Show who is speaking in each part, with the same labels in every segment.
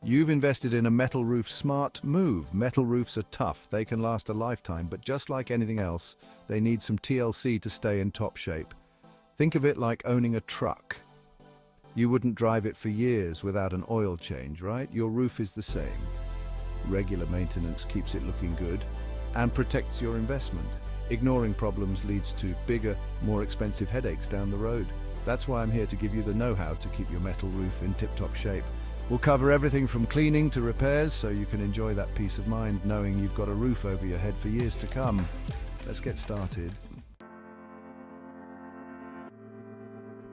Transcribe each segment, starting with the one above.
Speaker 1: You've invested in a metal roof. Smart move. Metal roofs are tough. They can last a lifetime, but just like anything else, they need some TLC to stay in top shape. Think of it like owning a truck. You wouldn't drive it for years without an oil change, right? Your roof is the same. Regular maintenance keeps it looking good and protects your investment. Ignoring problems leads to bigger, more expensive headaches down the road. That's why I'm here to give you the know-how to keep your metal roof in tip-top shape. We'll cover everything from cleaning to repairs so you can enjoy that peace of mind knowing you've got a roof over your head for years to come. Let's get started.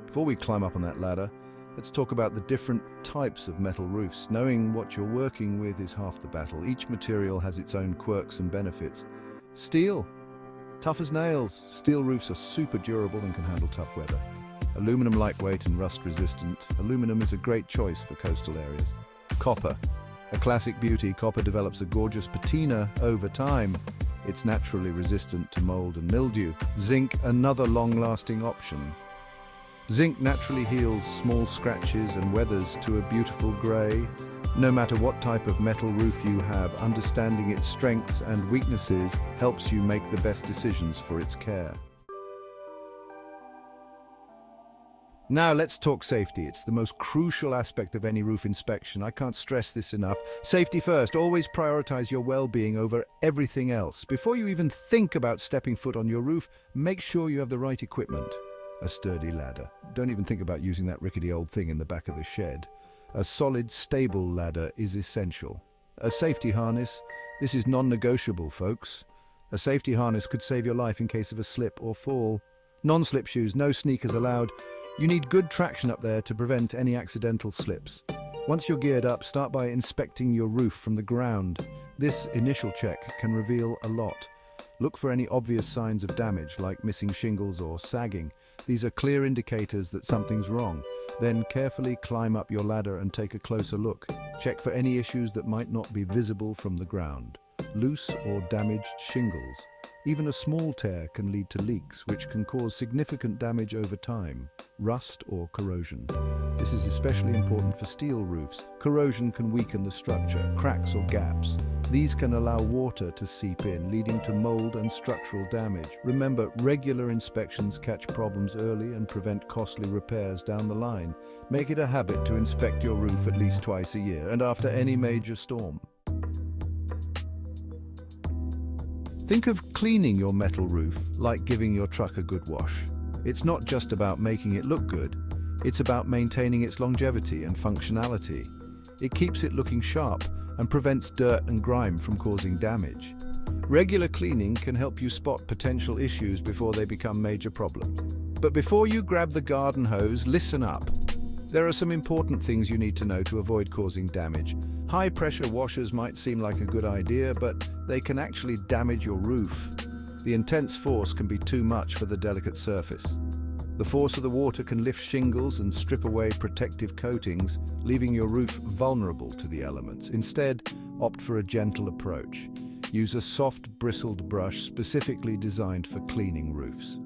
Speaker 1: Before we climb up on that ladder, let's talk about the different types of metal roofs. Knowing what you're working with is half the battle. Each material has its own quirks and benefits. Steel, tough as nails. Steel roofs are super durable and can handle tough weather. Aluminum, lightweight and rust resistant. Aluminum is a great choice for coastal areas. Copper, a classic beauty. Copper develops a gorgeous patina over time. It's naturally resistant to mold and mildew. Zinc, another long-lasting option. Zinc naturally heals small scratches and weathers to a beautiful grey. No matter what type of metal roof you have, understanding its strengths and weaknesses helps you make the best decisions for its care. Now let's talk safety. It's the most crucial aspect of any roof inspection. I can't stress this enough. Safety first. Always prioritize your well-being over everything else. Before you even think about stepping foot on your roof, make sure you have the right equipment. A sturdy ladder. Don't even think about using that rickety old thing in the back of the shed. A solid, stable ladder is essential. A safety harness. This is non-negotiable, folks. A safety harness could save your life in case of a slip or fall. Non-slip shoes, no sneakers allowed. You need good traction up there to prevent any accidental slips. Once you're geared up, start by inspecting your roof from the ground. This initial check can reveal a lot. Look for any obvious signs of damage, like missing shingles or sagging. These are clear indicators that something's wrong. Then carefully climb up your ladder and take a closer look. Check for any issues that might not be visible from the ground. Loose or damaged shingles. Even a small tear can lead to leaks, which can cause significant damage over time. Rust or corrosion. This is especially important for steel roofs. Corrosion can weaken the structure, cracks or gaps. These can allow water to seep in, leading to mold and structural damage. Remember, regular inspections catch problems early and prevent costly repairs down the line. Make it a habit to inspect your roof at least twice a year and after any major storm. Think of cleaning your metal roof like giving your truck a good wash. It's not just about making it look good, it's about maintaining its longevity and functionality. It keeps it looking sharp and prevents dirt and grime from causing damage. Regular cleaning can help you spot potential issues before they become major problems. But before you grab the garden hose, listen up. There are some important things you need to know to avoid causing damage. High-pressure washers might seem like a good idea, but they can actually damage your roof. The intense force can be too much for the delicate surface. The force of the water can lift shingles and strip away protective coatings, leaving your roof vulnerable to the elements. Instead, opt for a gentle approach. Use a soft, bristled brush specifically designed for cleaning roofs.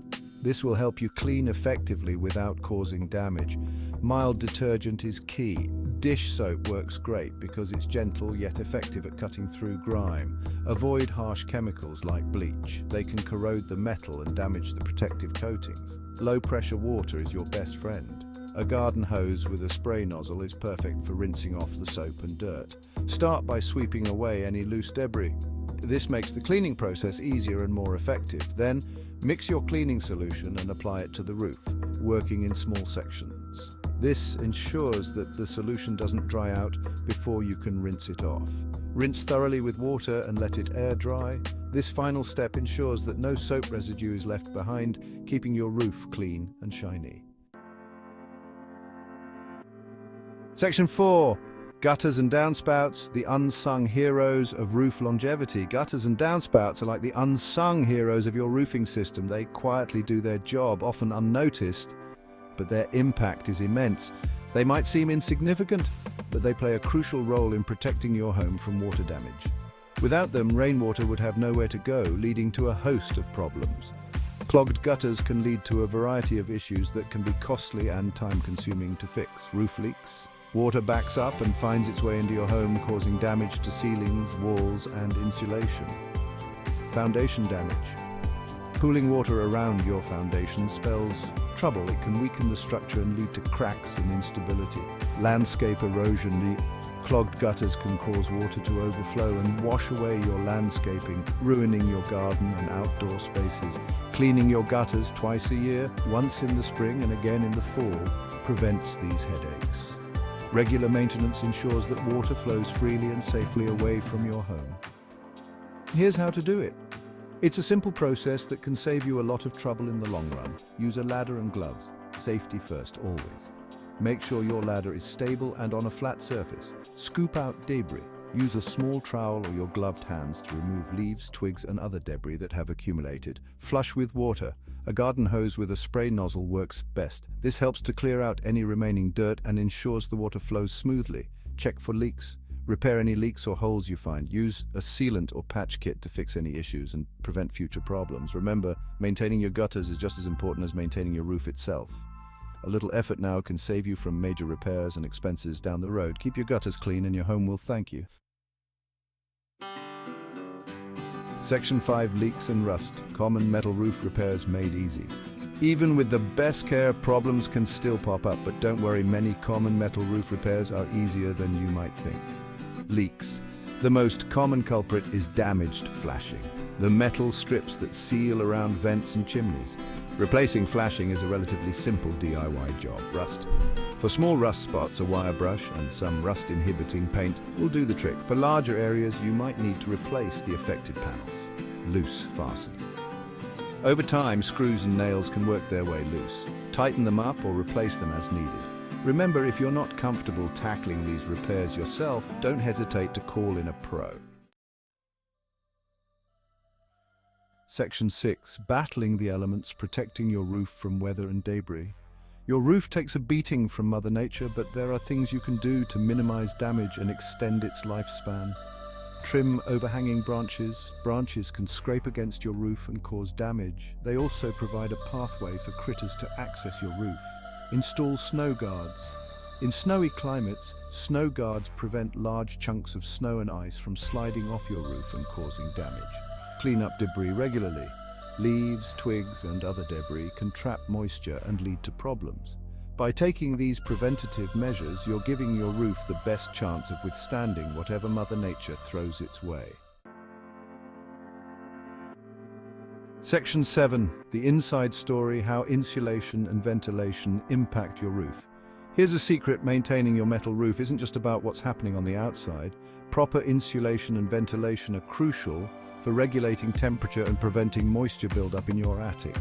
Speaker 1: This will help you clean effectively without causing damage. Mild detergent is key. Dish soap works great because it's gentle yet effective at cutting through grime. Avoid harsh chemicals like bleach. They can corrode the metal and damage the protective coatings. Low-pressure water is your best friend. A garden hose with a spray nozzle is perfect for rinsing off the soap and dirt. Start by sweeping away any loose debris. This makes the cleaning process easier and more effective. Then, mix your cleaning solution and apply it to the roof, working in small sections. This ensures that the solution doesn't dry out before you can rinse it off. Rinse thoroughly with water and let it air dry. This final step ensures that no soap residue is left behind, keeping your roof clean and shiny. Section 4. Gutters and downspouts, the unsung heroes of roof longevity. Gutters and downspouts are like the unsung heroes of your roofing system. They quietly do their job, often unnoticed, but their impact is immense. They might seem insignificant, but they play a crucial role in protecting your home from water damage. Without them, rainwater would have nowhere to go, leading to a host of problems. Clogged gutters can lead to a variety of issues that can be costly and time-consuming to fix. Roof leaks, Water backs up and finds its way into your home, causing damage to ceilings, walls, and insulation. Foundation damage. Pooling water around your foundation spells trouble. It can weaken the structure and lead to cracks and instability. Landscape erosion. Clogged gutters can cause water to overflow and wash away your landscaping, ruining your garden and outdoor spaces. Cleaning your gutters twice a year, once in the spring and again in the fall, prevents these headaches. Regular maintenance ensures that water flows freely and safely away from your home. Here's how to do it. It's a simple process that can save you a lot of trouble in the long run. Use a ladder and gloves. Safety first, always. Make sure your ladder is stable and on a flat surface. Scoop out debris. Use a small trowel or your gloved hands to remove leaves, twigs, and other debris that have accumulated. Flush with water. A garden hose with a spray nozzle works best. This helps to clear out any remaining dirt and ensures the water flows smoothly. Check for leaks. Repair any leaks or holes you find. Use a sealant or patch kit to fix any issues and prevent future problems. Remember, maintaining your gutters is just as important as maintaining your roof itself. A little effort now can save you from major repairs and expenses down the road. Keep your gutters clean and your home will thank you. Section 5. Leaks and rust. Common metal roof repairs made easy. Even with the best care, problems can still pop up, but don't worry, many common metal roof repairs are easier than you might think. Leaks. The most common culprit is damaged flashing, the metal strips that seal around vents and chimneys. Replacing flashing is a relatively simple DIY job. Rust. For small rust spots, a wire brush and some rust-inhibiting paint will do the trick. For larger areas, you might need to replace the affected panels. Loose fasten. Over time, screws and nails can work their way loose. Tighten them up or replace them as needed. Remember, if you're not comfortable tackling these repairs yourself, don't hesitate to call in a pro. Section 6. Battling the elements, protecting your roof from weather and debris. Your roof takes a beating from Mother Nature, but there are things you can do to minimize damage and extend its lifespan. Trim overhanging branches. Branches can scrape against your roof and cause damage. They also provide a pathway for critters to access your roof. Install snow guards. In snowy climates, snow guards prevent large chunks of snow and ice from sliding off your roof and causing damage. Clean up debris regularly. Leaves, twigs, and other debris can trap moisture and lead to problems. By taking these preventative measures, you're giving your roof the best chance of withstanding whatever Mother Nature throws its way. Section 7. The inside story, how insulation and ventilation impact your roof. Here's a secret: maintaining your metal roof isn't just about what's happening on the outside. Proper insulation and ventilation are crucial for regulating temperature and preventing moisture buildup in your attic.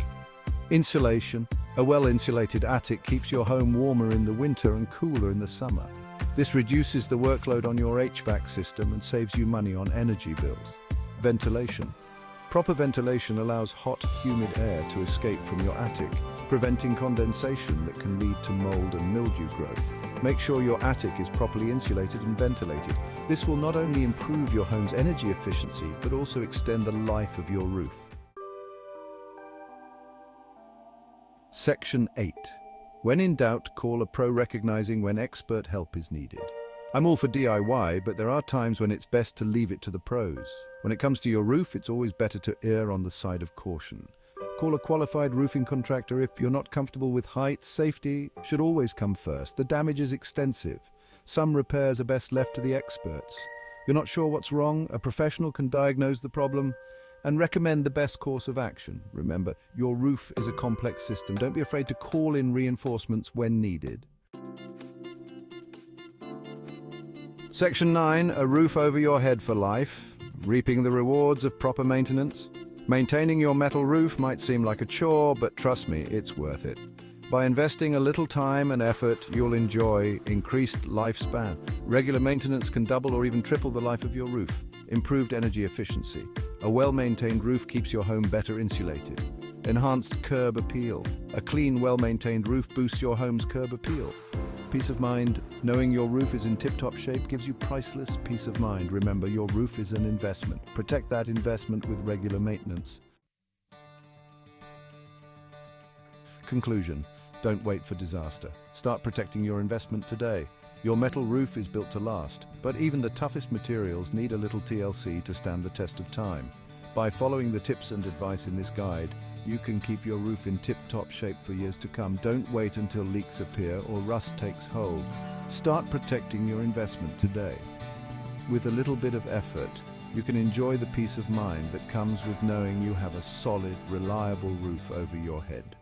Speaker 1: Insulation. A well-insulated attic keeps your home warmer in the winter and cooler in the summer. This reduces the workload on your HVAC system and saves you money on energy bills. Ventilation. Proper ventilation allows hot, humid air to escape from your attic, preventing condensation that can lead to mold and mildew growth. Make sure your attic is properly insulated and ventilated. This will not only improve your home's energy efficiency, but also extend the life of your roof. Section 8. When in doubt, call a pro, recognizing when expert help is needed. I'm all for DIY, but there are times when it's best to leave it to the pros. When it comes to your roof, it's always better to err on the side of caution. Call a qualified roofing contractor if you're not comfortable with height. Safety should always come first. The damage is extensive. Some repairs are best left to the experts. You're not sure what's wrong? A professional can diagnose the problem and recommend the best course of action. Remember, your roof is a complex system. Don't be afraid to call in reinforcements when needed. Section 9. A roof over your head for life. Reaping the rewards of proper maintenance. Maintaining your metal roof might seem like a chore, but trust me, it's worth it. By investing a little time and effort, you'll enjoy increased lifespan. Regular maintenance can double or even triple the life of your roof. Improved energy efficiency. A well-maintained roof keeps your home better insulated. Enhanced curb appeal. A clean, well-maintained roof boosts your home's curb appeal. Peace of mind. Knowing your roof is in tip-top shape gives you priceless peace of mind. Remember, your roof is an investment. Protect that investment with regular maintenance. Conclusion. Don't wait for disaster. Start protecting your investment today. Your metal roof is built to last, but even the toughest materials need a little TLC to stand the test of time. By following the tips and advice in this guide, you can keep your roof in tip-top shape for years to come. Don't wait until leaks appear or rust takes hold. Start protecting your investment today. With a little bit of effort, you can enjoy the peace of mind that comes with knowing you have a solid, reliable roof over your head.